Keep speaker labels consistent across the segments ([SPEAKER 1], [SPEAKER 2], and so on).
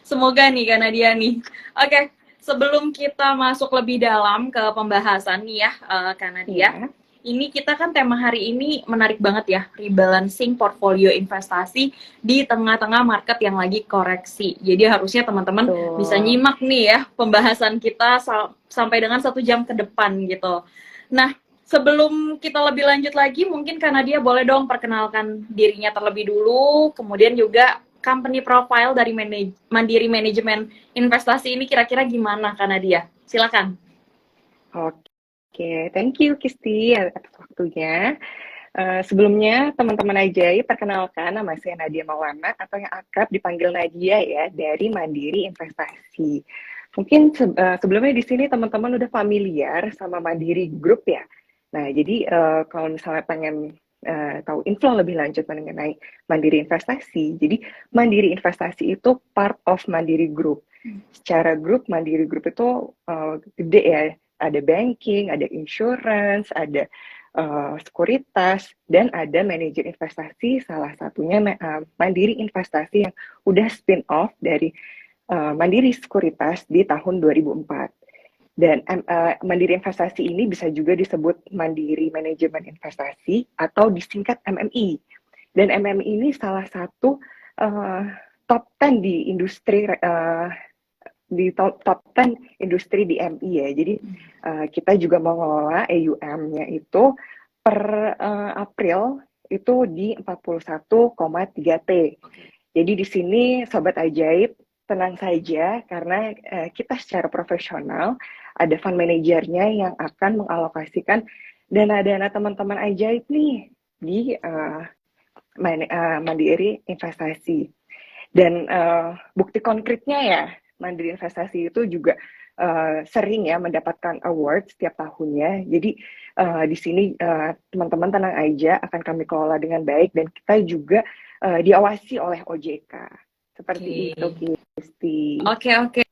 [SPEAKER 1] Semoga nih karena dia nih. Oke, sebelum kita masuk lebih dalam ke pembahasan nih ya, karena dia.
[SPEAKER 2] Iya,
[SPEAKER 1] Ini kita kan tema hari ini menarik banget ya, rebalancing portfolio investasi di tengah-tengah market yang lagi koreksi. Jadi harusnya teman-teman bisa
[SPEAKER 2] betul.
[SPEAKER 1] nyimak nih ya pembahasan kita sampai dengan 1 jam ke depan gitu. Nah, sebelum kita lebih lanjut lagi, mungkin karena dia boleh dong perkenalkan dirinya terlebih dulu, kemudian juga company profile dari Mandiri Manajemen Investasi ini kira-kira gimana karena dia? Silakan.
[SPEAKER 2] Oke, thank you Kisti atas waktunya. Sebelumnya teman-teman Ajai, perkenalkan nama saya Nadia Maulana atau yang akrab dipanggil Nadia ya dari Mandiri Investasi. Mungkin sebelumnya di sini teman-teman udah familiar sama Mandiri Group ya. Nah, jadi kalau misalnya pengen tahu info lebih lanjut mengenai Mandiri Investasi, jadi Mandiri Investasi itu part of Mandiri Group. Secara grup, Mandiri Group itu gede ya, ada banking, ada insurance, ada sekuritas, dan ada manajer investasi, salah satunya Mandiri Investasi yang udah spin-off dari Mandiri Sekuritas di tahun 2004. Dan Mandiri Investasi ini bisa juga disebut Mandiri Manajemen Investasi atau disingkat MMI. Dan MMI ini salah satu uh, top 10 di industri di top 10 industri di MI ya. Jadi kita juga mengelola AUM-nya itu per April itu di 41,3 T. Jadi di sini Sobat Ajaib tenang saja karena kita secara profesional ada fund manajernya yang akan mengalokasikan dana-dana teman-teman Ajaib nih di Mandiri Investasi. Dan bukti konkretnya ya, Mandiri Investasi itu juga sering ya mendapatkan award setiap tahunnya. Jadi di sini teman-teman tenang aja, akan kami kelola dengan baik dan kita juga diawasi oleh OJK. Seperti itu,
[SPEAKER 1] Oke.
[SPEAKER 2] Kisti.
[SPEAKER 1] Oke, oke.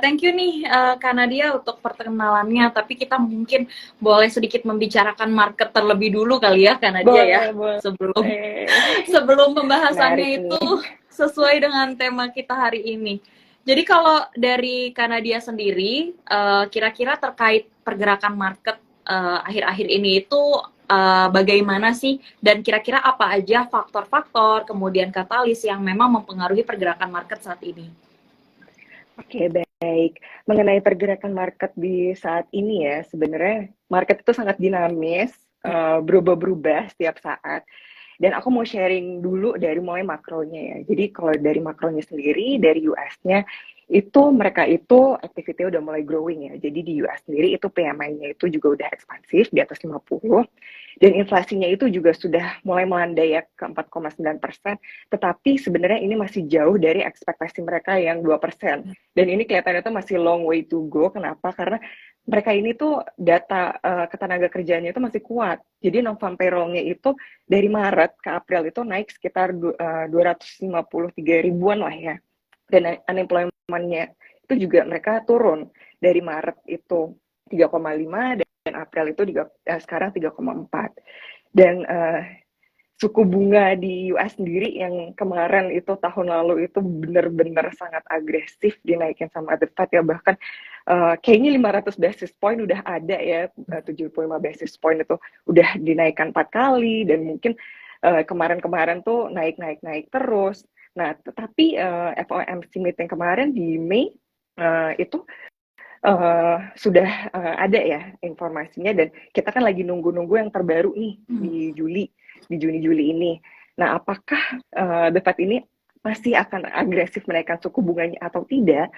[SPEAKER 1] Thank you nih Kak Nadia untuk perkenalannya, tapi kita mungkin boleh sedikit membicarakan market terlebih dulu kali ya Kak Nadia ya,
[SPEAKER 2] Boleh,
[SPEAKER 1] sebelum
[SPEAKER 2] boleh.
[SPEAKER 1] sebelum pembahasannya
[SPEAKER 2] Menarik
[SPEAKER 1] itu
[SPEAKER 2] nih.
[SPEAKER 1] sesuai dengan tema kita hari ini. Jadi kalau dari Kak Nadia sendiri, kira-kira terkait pergerakan market akhir-akhir ini itu bagaimana sih, dan kira-kira apa aja faktor-faktor kemudian katalis yang memang mempengaruhi pergerakan market saat ini?
[SPEAKER 2] Oke, baik. Mengenai pergerakan market di saat ini ya, sebenarnya market itu sangat dinamis, berubah-berubah setiap saat. Dan aku mau sharing dulu dari mulai makronya ya. Jadi kalau dari makronya sendiri, dari US-nya, itu mereka itu activity udah mulai growing ya. Jadi di US sendiri itu PMI-nya itu juga udah ekspansif di atas 50. Dan inflasinya itu juga sudah mulai melandai ya ke 4,9%. Tetapi sebenarnya ini masih jauh dari ekspektasi mereka yang 2%. Dan ini kelihatannya tuh masih long way to go. Kenapa? Karena mereka ini tuh data ketenaga kerjaannya itu masih kuat. Jadi non-farm payroll-nya itu dari Maret ke April itu naik sekitar 253 ribuan lah ya. Dan unemployment-nya itu juga mereka turun dari Maret itu 3,5 dan April itu sekarang 3,4. Dan suku bunga di US sendiri yang kemarin itu tahun lalu itu benar-benar sangat agresif dinaikin sama The Fed ya, bahkan kayaknya 500 basis point udah ada ya, 75 basis point itu udah dinaikkan 4 kali dan mungkin kemarin-kemarin tuh naik terus. Nah, tetapi FOMC meeting kemarin di Mei itu sudah ada ya informasinya dan kita kan lagi nunggu-nunggu yang terbaru nih di Juni-Juli ini. Nah, apakah The Fed ini masih akan agresif menaikkan suku bunganya atau tidak?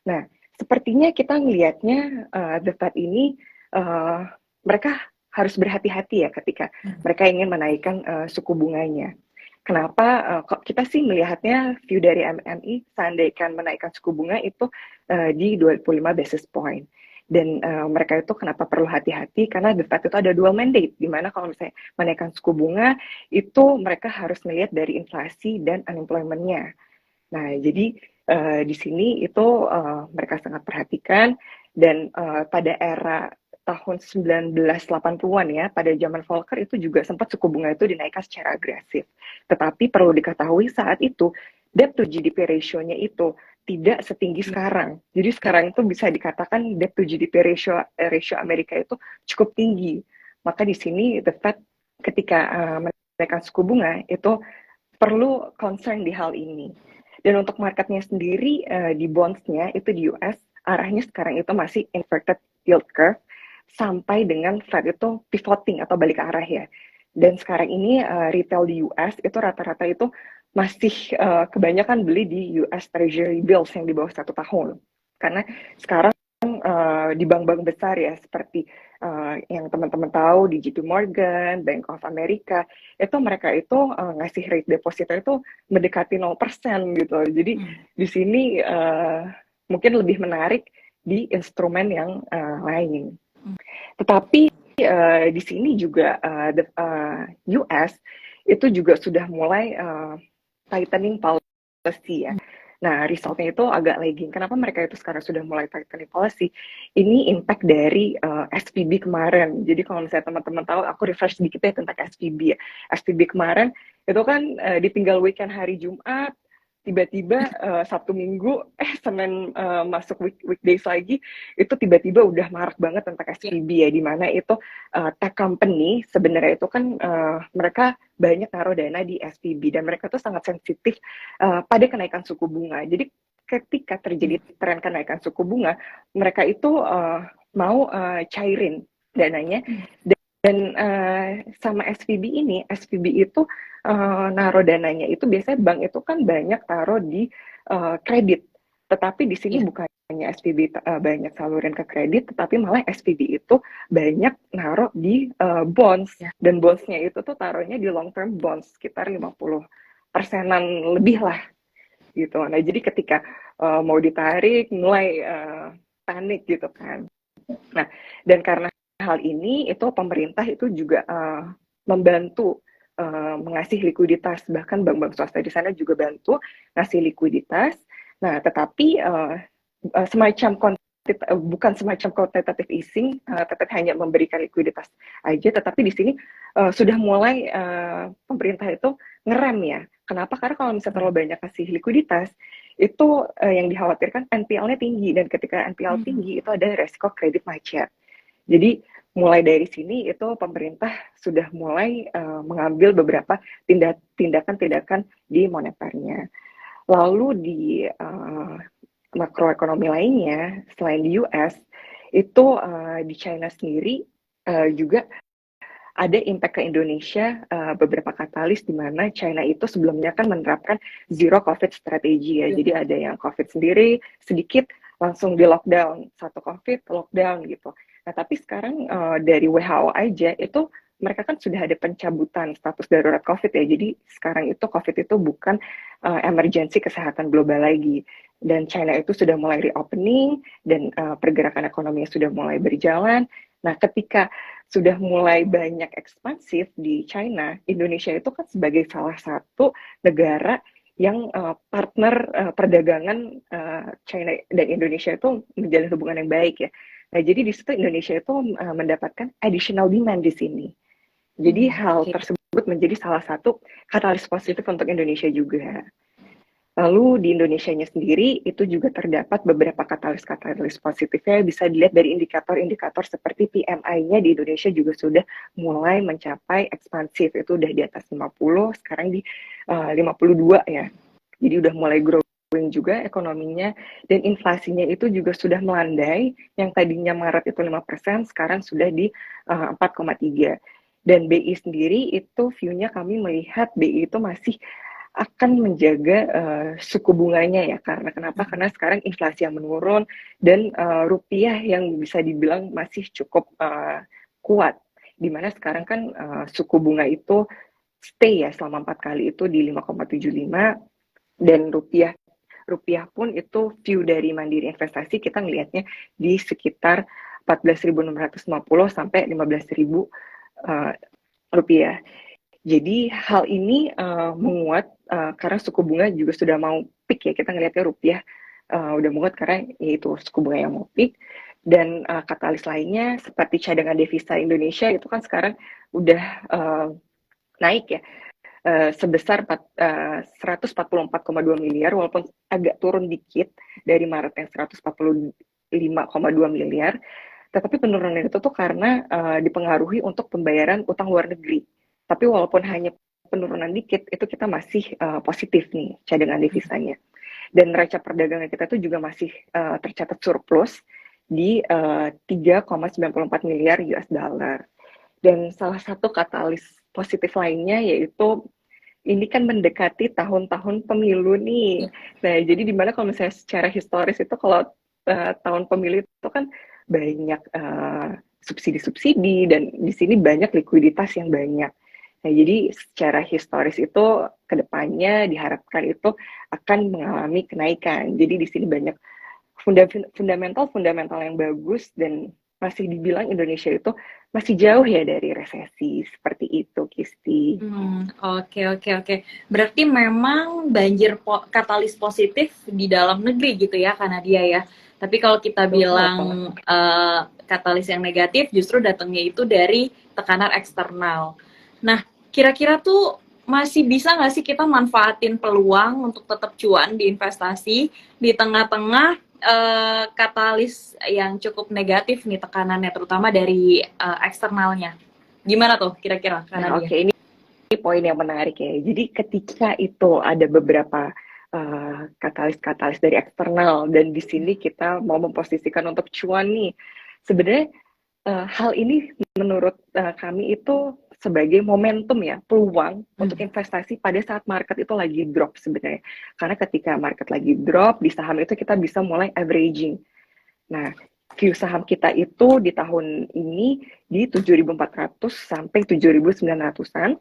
[SPEAKER 2] Nah, sepertinya kita melihatnya The Fed ini mereka harus berhati-hati ya ketika mereka ingin menaikkan suku bunganya. Kenapa? Kok kita sih melihatnya view dari MMI seandainya menaikkan suku bunga itu di 25 basis point. Dan mereka itu kenapa perlu hati-hati? Karena The Fed itu ada dual mandate, di mana kalau misalnya menaikkan suku bunga, itu mereka harus melihat dari inflasi dan unemployment-nya. Nah, jadi di sini itu mereka sangat perhatikan dan pada era tahun 1980-an ya, pada zaman Volcker itu juga sempat suku bunga itu dinaikkan secara agresif. Tetapi perlu diketahui saat itu debt to GDP ratio-nya itu tidak setinggi sekarang. Jadi sekarang itu bisa dikatakan debt to GDP ratio Amerika itu cukup tinggi. Maka di sini the Fed ketika menaikkan suku bunga itu perlu concern di hal ini. Dan untuk marketnya sendiri di bonds-nya itu di US arahnya sekarang itu masih inverted yield curve sampai dengan Fed itu pivoting atau balik arah ya. Dan sekarang ini retail di US itu rata-rata itu masih kebanyakan beli di US Treasury bills yang di bawah 1 tahun. Karena sekarang di bank-bank besar ya seperti yang teman-teman tahu di JP Morgan, Bank of America, itu mereka itu ngasih rate deposito itu mendekati 0% gitu. Jadi di sini mungkin lebih menarik di instrumen yang lain. Tetapi di sini juga US itu juga sudah mulai tightening policy ya. Nah, resultnya itu agak lagging. Kenapa mereka itu sekarang sudah mulai tightening policy? Ini impact dari SVB kemarin. Jadi kalau misalnya teman-teman tahu, aku refresh sedikit ya tentang SVB ya. SVB kemarin itu kan ditinggal weekend hari Jumat, tiba-tiba Sabtu Minggu, Senin masuk weekdays lagi, itu tiba-tiba udah marak banget tentang SVB ya, di mana itu tech company sebenarnya itu kan mereka banyak naruh dana di SVB dan mereka tuh sangat sensitif pada kenaikan suku bunga. Jadi ketika terjadi tren kenaikan suku bunga, mereka itu mau cairin dananya dan sama SVB itu naruh dananya itu biasanya bank itu kan banyak taruh di kredit, tetapi di sini bukannya SVB banyak salurin ke kredit, tetapi malah SVB itu banyak naruh di bonds dan bondsnya itu tuh taruhnya di long term bonds sekitar 50%-an lebih lah gitu. Nah jadi ketika mau ditarik mulai panik gitu kan. Nah dan karena hal ini itu pemerintah itu juga membantu mengasih likuiditas, bahkan bank-bank swasta di sana juga bantu ngasih likuiditas. Nah, tetapi semacam bukan semacam quantitative easing, tetapi hanya memberikan likuiditas aja. Tetapi di sini sudah mulai pemerintah itu ngerem ya. Kenapa? Karena kalau misalnya terlalu banyak kasih likuiditas, itu yang dikhawatirkan NPL-nya tinggi, dan ketika NPL tinggi itu ada resiko kredit macet. Jadi mulai dari sini itu pemerintah sudah mulai mengambil beberapa tindakan-tindakan di moneternya. Lalu di makroekonomi lainnya selain di US itu di China sendiri juga ada impact ke Indonesia, beberapa katalis di mana China itu sebelumnya kan menerapkan zero COVID strategi ya. Jadi ada yang COVID sendiri sedikit langsung di lockdown, satu COVID lockdown gitu. Nah tapi sekarang dari WHO aja itu mereka kan sudah ada pencabutan status darurat COVID ya. Jadi sekarang itu COVID itu bukan emergensi kesehatan global lagi. Dan China itu sudah mulai reopening dan pergerakan ekonominya sudah mulai berjalan. Nah ketika sudah mulai banyak ekspansif di China, Indonesia itu kan sebagai salah satu negara yang partner perdagangan China dan Indonesia itu menjalin hubungan yang baik ya. Nah, jadi di situ Indonesia itu mendapatkan additional demand di sini. Jadi hal tersebut menjadi salah satu katalis positif untuk Indonesia juga. Lalu di Indonesianya sendiri itu juga terdapat beberapa katalis positifnya, bisa dilihat dari indikator-indikator seperti PMI-nya di Indonesia juga sudah mulai mencapai ekspansif, itu udah di atas 50, sekarang di 52 ya. Jadi udah mulai growing juga ekonominya, dan inflasinya itu juga sudah melandai, yang tadinya Maret itu 5%, sekarang sudah di 4,3. Dan BI sendiri itu view-nya kami melihat BI itu masih akan menjaga suku bunganya ya, karena kenapa? Karena sekarang inflasi yang menurun dan rupiah yang bisa dibilang masih cukup kuat, dimana sekarang kan suku bunga itu stay ya selama 4 kali itu di 5,75, dan rupiah pun itu view dari Mandiri Investasi kita ngelihatnya di sekitar 14.650 sampai 15.000 rupiah. Jadi hal ini menguat karena suku bunga juga sudah mau peak ya, kita ngelihatnya rupiah udah menguat karena yaitu suku bunga yang mau peak, dan katalis lainnya seperti cadangan devisa Indonesia itu kan sekarang udah naik ya, sebesar 144,2 miliar, walaupun agak turun dikit dari Maret yang 145,2 miliar, tetapi penurunan itu tuh karena dipengaruhi untuk pembayaran utang luar negeri. Tapi walaupun hanya penurunan dikit, itu kita masih positif nih cadangan devisanya. Dan neraca perdagangan kita tuh juga masih tercatat surplus di 3,94 miliar US dollar. Dan salah satu katalis positif lainnya yaitu ini kan mendekati tahun-tahun pemilu nih. Nah, jadi di mana kalau misalnya secara historis itu kalau tahun pemilu itu kan banyak subsidi-subsidi dan di sini banyak likuiditas yang banyak. Nah, jadi secara historis itu kedepannya diharapkan itu akan mengalami kenaikan. Jadi di sini banyak fundamental yang bagus dan masih dibilang Indonesia itu masih jauh ya dari resesi seperti itu, Kisti.
[SPEAKER 1] Oke, oke, oke. Berarti memang banjir katalis positif di dalam negeri gitu ya, karena dia ya. Tapi kalau kita bilang katalis yang negatif justru datangnya itu dari tekanan eksternal. Nah, kira-kira tuh masih bisa nggak sih kita manfaatin peluang untuk tetap cuan di investasi di tengah-tengah katalis yang cukup negatif nih tekanannya, terutama dari eksternalnya. Gimana tuh kira-kira?
[SPEAKER 2] Nah, oke, ini poin yang menarik ya. Jadi ketika itu ada beberapa katalis-katalis dari eksternal dan di sini kita mau memposisikan untuk cuan nih, sebenarnya hal ini menurut kami itu sebagai momentum ya, peluang untuk investasi pada saat market itu lagi drop sebenarnya. Karena ketika market lagi drop, di saham itu kita bisa mulai averaging. Nah, view saham kita itu di tahun ini di 7.400 sampai 7.900-an.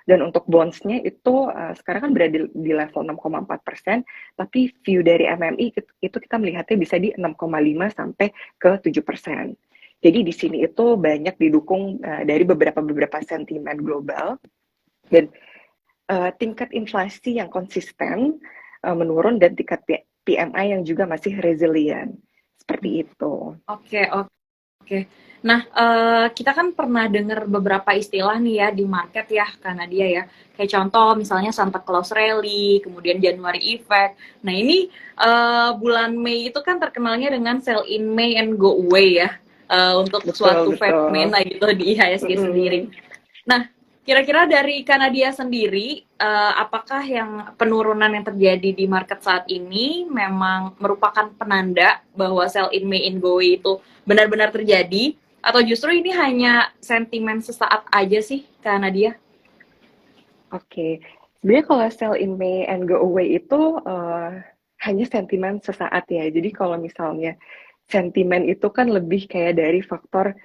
[SPEAKER 2] Dan untuk bonds-nya itu sekarang kan berada di level 6,4%, tapi view dari MMI itu kita melihatnya bisa di 6,5 sampai ke 7%. Jadi di sini itu banyak didukung dari beberapa sentimen global dan tingkat inflasi yang konsisten menurun dan tingkat PMI yang juga masih resilient. Seperti itu.
[SPEAKER 1] Oke. Nah, kita kan pernah dengar beberapa istilah nih ya di market ya, karena dia ya. Kayak contoh misalnya Santa Claus Rally, kemudian January Effect. Nah, ini bulan Mei itu kan terkenalnya dengan sell in May and go away ya. Untuk suatu fenomena gitu di IHSG sendiri. Nah, kira-kira dari Kanadia sendiri, apakah yang penurunan yang terjadi di market saat ini memang merupakan penanda bahwa sell in May and go away itu benar-benar terjadi, atau justru ini hanya sentimen sesaat aja sih, Kanadia?
[SPEAKER 2] Oke, sebenarnya kalau sell in May and go away itu hanya sentimen sesaat ya. Jadi kalau misalnya sentimen itu kan lebih kayak dari faktor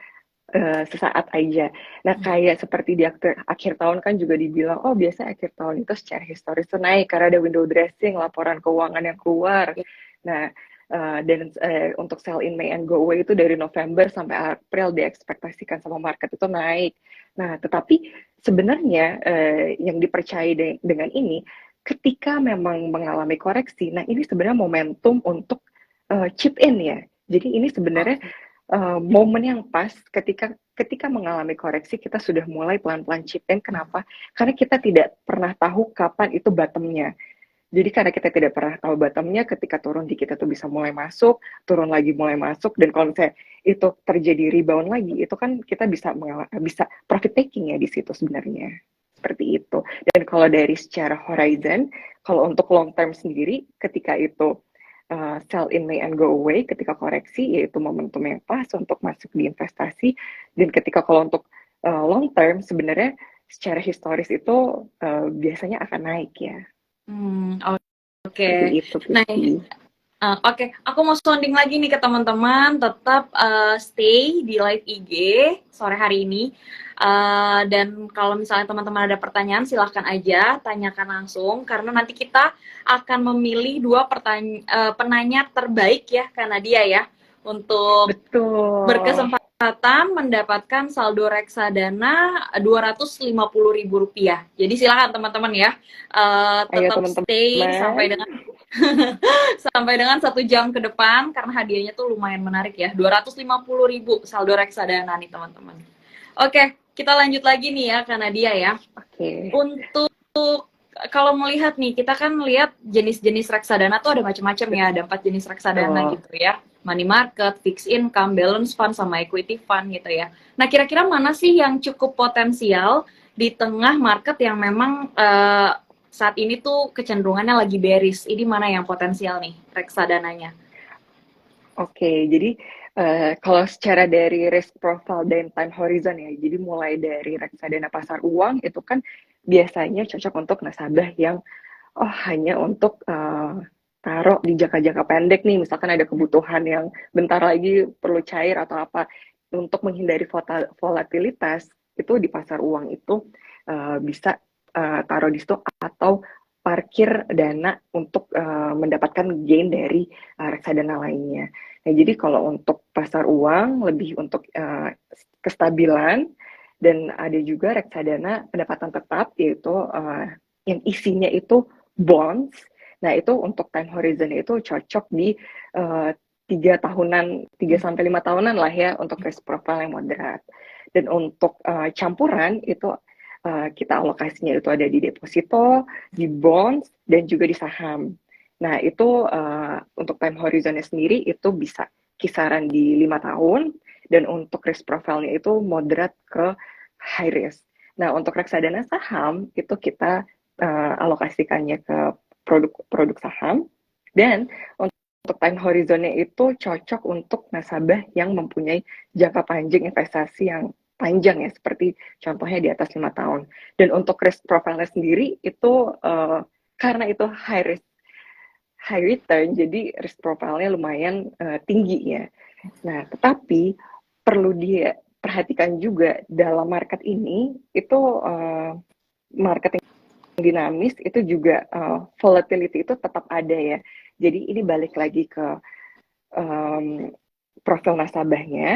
[SPEAKER 2] sesaat aja. Nah, kayak seperti di akhir tahun kan juga dibilang, oh biasa akhir tahun itu secara historis itu naik karena ada window dressing, laporan keuangan yang keluar. Nah, dan untuk sell in May and go away itu dari November sampai April diekspektasikan sama market itu naik. Nah, tetapi sebenarnya yang dipercaya dengan ini, ketika memang mengalami koreksi, nah ini sebenarnya momentum untuk chip in ya. Jadi ini sebenarnya momen yang pas ketika mengalami koreksi kita sudah mulai pelan-pelan chip in. Kenapa? Karena kita tidak pernah tahu kapan itu bottomnya. Jadi karena kita tidak pernah tahu bottomnya, ketika turun di kita tuh bisa mulai masuk, turun lagi mulai masuk, dan kalau misalnya itu terjadi rebound lagi, itu kan kita bisa profit taking ya di situ sebenarnya. Seperti itu. Dan kalau dari secara horizon, kalau untuk long term sendiri, ketika itu sell in May and go away, ketika koreksi, yaitu momentum yang pas untuk masuk di investasi. Dan ketika kalau untuk long term, sebenarnya secara historis itu biasanya akan naik ya.
[SPEAKER 1] Oke.
[SPEAKER 2] Itu,
[SPEAKER 1] nah, oke, aku mau sounding lagi nih ke teman-teman, tetap stay di live IG sore hari ini. Dan kalau misalnya teman-teman ada pertanyaan, silahkan aja tanyakan langsung, karena nanti kita akan memilih 2 penanya terbaik ya, karena dia ya, untuk berkesempatan mendapatkan saldo reksadana Rp250.000. Jadi silahkan teman-teman ya, tetap stay sampai dengan sampai dengan 1 jam ke depan, karena hadiahnya tuh lumayan menarik ya, 250.000 saldo reksadana nih teman-teman. Oke, kita lanjut lagi nih ya, karena dia ya.
[SPEAKER 2] Oke.
[SPEAKER 1] Untuk kalau melihat nih, kita kan lihat jenis-jenis reksadana tuh ada macam-macam ya, ada 4 jenis reksadana
[SPEAKER 2] Betul.
[SPEAKER 1] gitu ya. Money market, fixed income, balance fund, sama equity fund gitu ya. Nah, kira-kira mana sih yang cukup potensial di tengah market yang memang saat ini tuh kecenderungannya lagi bearish? Ini mana yang potensial nih reksadananya?
[SPEAKER 2] Oke, jadi kalau secara dari risk profile dan time horizon ya, jadi mulai dari reksadana pasar uang itu kan biasanya cocok untuk nasabah yang hanya untuk taruh di jangka-jangka pendek nih, misalkan ada kebutuhan yang bentar lagi perlu cair atau apa, untuk menghindari volatilitas itu di pasar uang itu bisa taruh di situ atau parkir dana untuk mendapatkan gain dari reksadana lainnya. Nah, jadi kalau untuk pasar uang lebih untuk kestabilan, dan ada juga reksadana pendapatan tetap yaitu yang isinya itu bonds. Nah, itu untuk time horizon itu cocok di 3 tahunan, 3 sampai 5 tahunan lah ya untuk risk profile yang moderat. Dan untuk campuran itu kita alokasinya itu ada di deposito, di bonds, dan juga di saham. Nah, itu untuk time horizonnya sendiri itu bisa kisaran di 5 tahun, dan untuk risk profile-nya itu moderat ke high risk. Nah, untuk reksadana saham itu kita alokasikannya ke produk saham, dan untuk time horizonnya itu cocok untuk nasabah yang mempunyai jangka panjang investasi yang panjang ya, seperti contohnya di atas 5 tahun. Dan untuk risk profile sendiri itu karena itu high risk high return, jadi risk profile-nya lumayan tinggi ya. Nah, tetapi perlu diperhatikan juga dalam market ini itu market yang dinamis itu juga volatility itu tetap ada ya. Jadi ini balik lagi ke profil nasabahnya,